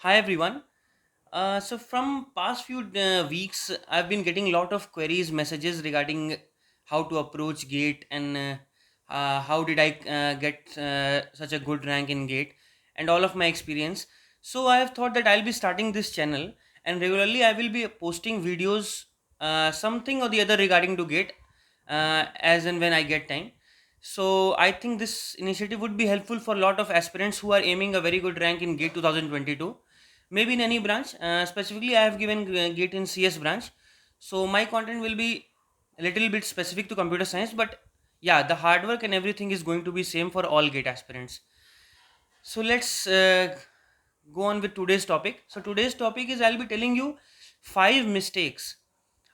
Hi everyone. So from past few weeks, I've been getting a lot of queries, messages regarding how to approach GATE and how did I get such a good rank in GATE and all of my experience. So I have thought that I'll be starting this channel and regularly I will be posting videos, something or the other regarding to GATE, as and when I get time. So I think this initiative would be helpful for a lot of aspirants who are aiming a very good rank in GATE 2022, maybe in any branch. Specifically I have given GATE in CS branch, so my content will be a little bit specific to computer science, but yeah, the hard work and everything is going to be same for all GATE aspirants. So let's go on with today's topic. So today's topic is I'll be telling you five mistakes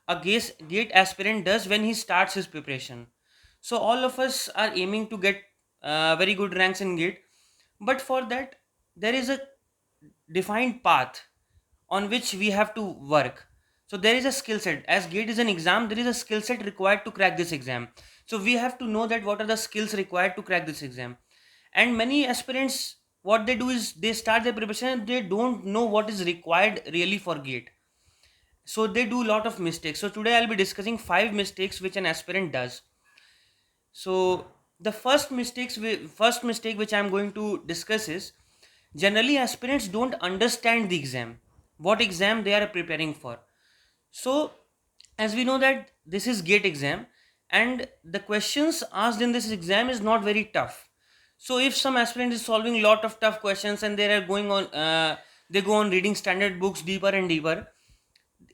a GATE aspirant does when he starts his preparation. So all of us are aiming to get very good ranks in GATE, but for that there is a defined path on which we have to work. So there is a skill set. As GATE is an exam, there is a skill set required to crack this exam. So we have to know that what are the skills required to crack this exam. And many aspirants, what they do is they start their preparation and they don't know what is required really for GATE. So they do a lot of mistakes. So today I'll be discussing five mistakes which an aspirant does. So the first mistake which I'm going to discuss is generally aspirants don't understand the exam, what exam they are preparing for. So as we know that this is GATE exam and the questions asked in this exam is not very tough. So if some aspirant is solving lot of tough questions and they are going on, they go on reading standard books deeper and deeper,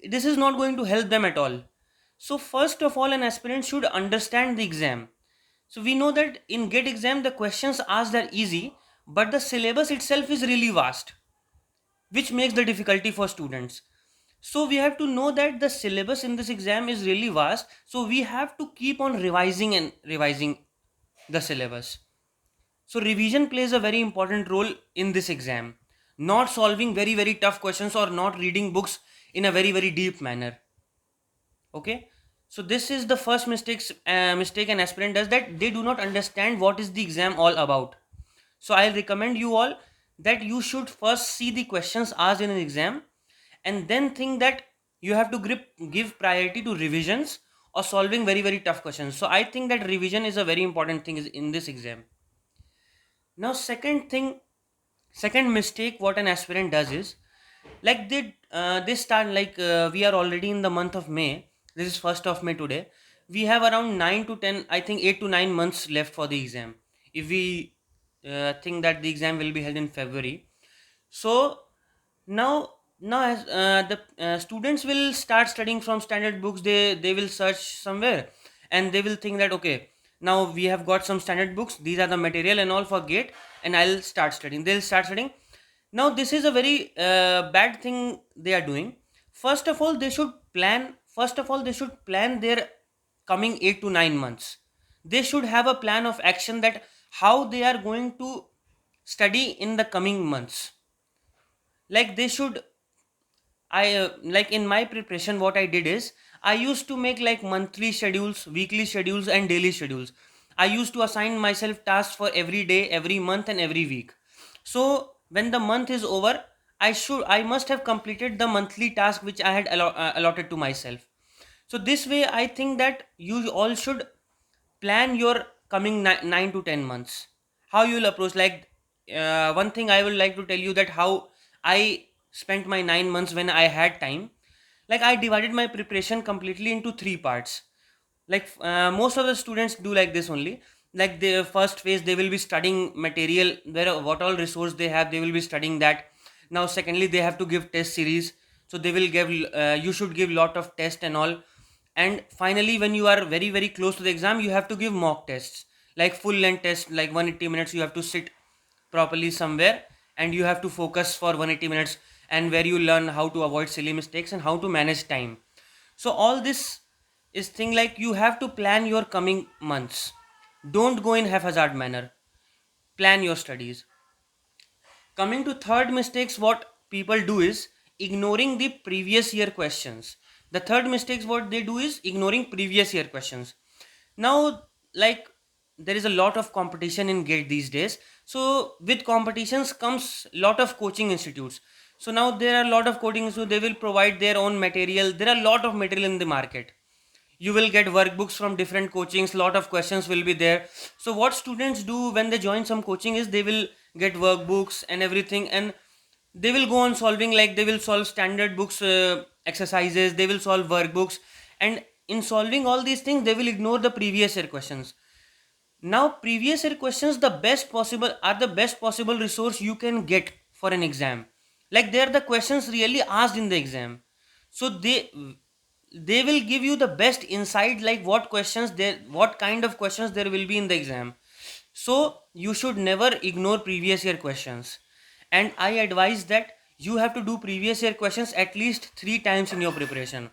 this is not going to help them at all. So first of all, an aspirant should understand the exam. So we know that in GATE exam the questions asked are easy, but the syllabus itself is really vast, which makes the difficulty for students. So we have to know that the syllabus in this exam is really vast, so we have to keep on revising and revising the syllabus. So revision plays a very important role in this exam, not solving very tough questions or not reading books in a very deep manner. Okay, so this is the first mistake an aspirant does, that they do not understand what is the exam all about. So I'll recommend you all that you should first see the questions asked in an exam and then think that you have to give priority to revisions or solving very tough questions. So I think that revision is a very important thing in this exam. Now second mistake what an aspirant does is, like they start, like we are already in the month of May. This is 1st of May today. We have around 9 to 10, I think 8 to 9 months left for the exam, if we think that the exam will be held in February. So now as the students will start studying from standard books, they will search somewhere and they will think that okay, now we have got some standard books, these are the material and all for GATE, and I'll start studying. They'll start studying. Now this is a very bad thing they are doing. First of all they should plan their coming 8 to 9 months. They should have a plan of action that how they are going to study in the coming months. Like they should, I like in my preparation what I did is I used to make like monthly schedules, weekly schedules and daily schedules. I used to assign myself tasks for every day, every month and every week. So when the month is over, I must have completed the monthly task which I had allotted to myself. So this way I think that you all should plan your coming 9 to 10 months, how you will approach. Like one thing I would like to tell you that how I spent my 9 months when I had time. Like I divided my preparation completely into three parts. Like most of the students do like this only. Like the first phase they will be studying material, where what all resource they have, they will be studying that. Now secondly they have to give test series, so they will give, you should give lot of test and all. And finally when you are very close to the exam, you have to give mock tests, like full length test, like 180 minutes you have to sit properly somewhere and you have to focus for 180 minutes, and where you learn how to avoid silly mistakes and how to manage time. So all this is thing, like you have to plan your coming months. Don't go in haphazard manner. Plan your studies. Coming to third mistakes, what people do is ignoring the previous year questions. The third mistakes what they do is ignoring previous year questions. Now, like there is a lot of competition in GATE these days. So with competitions comes lot of coaching institutes. So now there are a lot of coaching, so they will provide their own material. There are a lot of material in the market. You will get workbooks from different coachings, lot of questions will be there. So what students do when they join some coaching is they will get workbooks and everything, and they will go on solving, like they will solve standard books exercises, they will solve workbooks, and in solving all these things they will ignore the previous year questions. Now previous year questions, the best possible resource you can get for an exam. Like they are the questions really asked in the exam. So they will give you the best insight, like what kind of questions there will be in the exam. So you should never ignore previous year questions, and I advise that you have to do previous year questions at least 3 times in your preparation.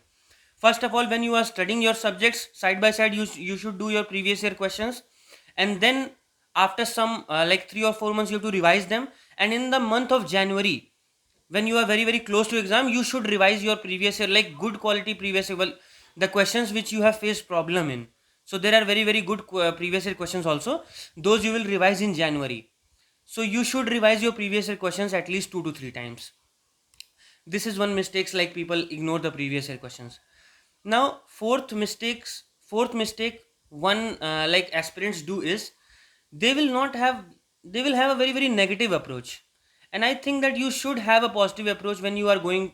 First of all, when you are studying your subjects side by side, you should do your previous year questions, and then after some like 3 or 4 months you have to revise them, and in the month of January, when you are very close to exam, you should revise your previous year, like good quality previous year, well, the questions which you have faced problem in. So there are very good previous year questions also, those you will revise in January. So you should revise your previous year questions at least 2 to 3 times. This is one mistakes, like people ignore the previous year questions. Now fourth mistake one like aspirants do is they will not have they will have a very negative approach. And I think that you should have a positive approach when you are going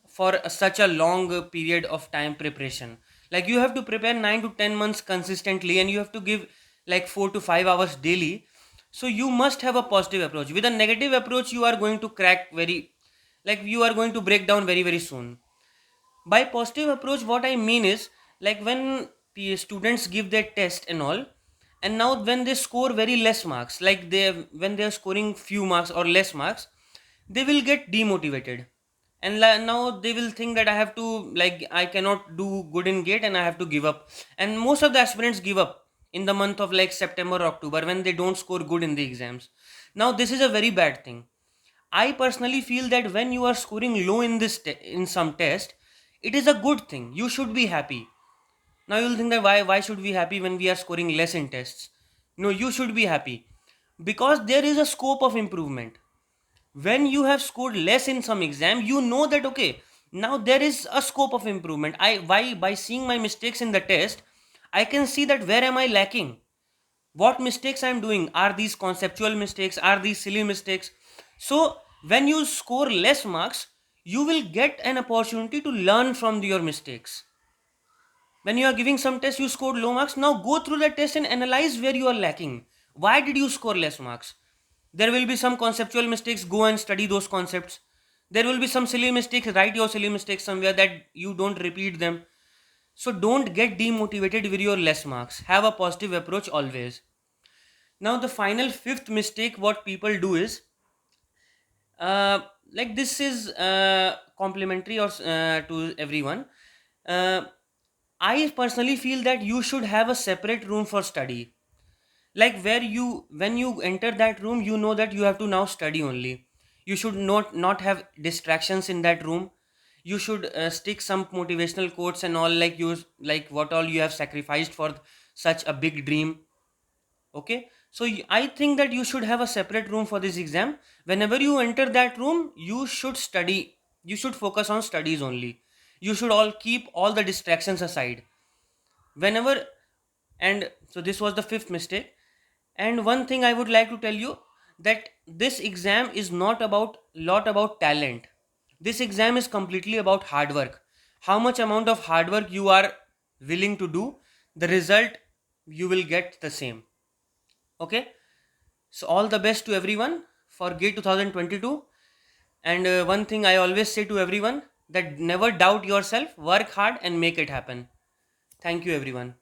for such a long period of time preparation. Like you have to prepare 9 to 10 months consistently, and you have to give like 4 to 5 hours daily. So you must have a positive approach. With a negative approach, you are going to crack very, like you are going to break down very soon. By positive approach, what I mean is, like when students give their test and all, and now when they score very less marks, like when they are scoring few marks or less marks, they will get demotivated. And now they will think that I have to, like I cannot do good in gate and I have to give up. And most of the aspirants give up in the month of like September or October, when they don't score good in the exams. Now this is a very bad thing. I personally feel that when you are scoring low in in some test, it is a good thing. You should be happy. Now you'll think that why should we happy when we are scoring less in tests? No, you should be happy because there is a scope of improvement. When you have scored less in some exam, you know that okay, now there is a scope of improvement. I why By seeing my mistakes in the test, I can see that where am I lacking, what mistakes I'm doing, are these conceptual mistakes, are these silly mistakes. So when you score less marks, you will get an opportunity to learn from your mistakes. When you are giving some test, you scored low marks, now go through the test and analyze where you are lacking. Why did you score less marks? There will be some conceptual mistakes, go and study those concepts. There will be some silly mistakes, write your silly mistakes somewhere that you don't repeat them. So don't get demotivated with your less marks, have a positive approach always. Now the final fifth mistake what people do is, uh, like this is complimentary or to everyone. uh, I personally feel that you should have a separate room for study, like where you when you enter that room, you know that you have to now study only. You should not have distractions in that room. You should stick some motivational quotes and all, like you, like what all you have sacrificed for such a big dream. Okay, so I think that you should have a separate room for this exam. Whenever you enter that room, you should study, you should focus on studies only. You should all keep all the distractions aside whenever. And so this was the fifth mistake. And one thing I would like to tell you, that this exam is not about lot about talent. This exam is completely about hard work. How much amount of hard work you are willing to do, the result you will get the same. Okay, so all the best to everyone for GATE 2022. And one thing I always say to everyone, that never doubt yourself, work hard and make it happen. Thank you everyone.